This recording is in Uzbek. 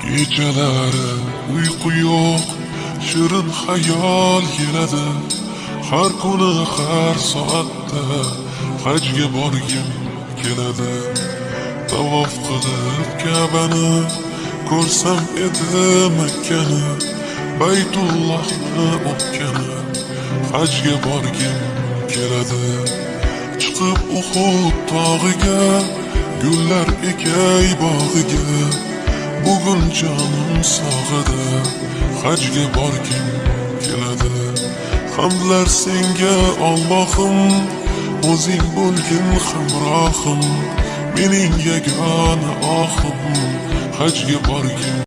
Gecalari uyqu yo'q, shirin xayol keladi. Har kuni har soatda hajga borgim keladi. Tavof qilib Ka'bani ko'rsam edi Makkani, Baytullohni o'pkani, hajga borgim keladi. Chiqib Uhud tog'iga, gullar ekay bog'iga, bugun jonim sog'ida, hajga borgim keladi. Hamdlar senga Allohim, o'zing bo'lgin hamrohim, mening yagona ohim, hajga borgim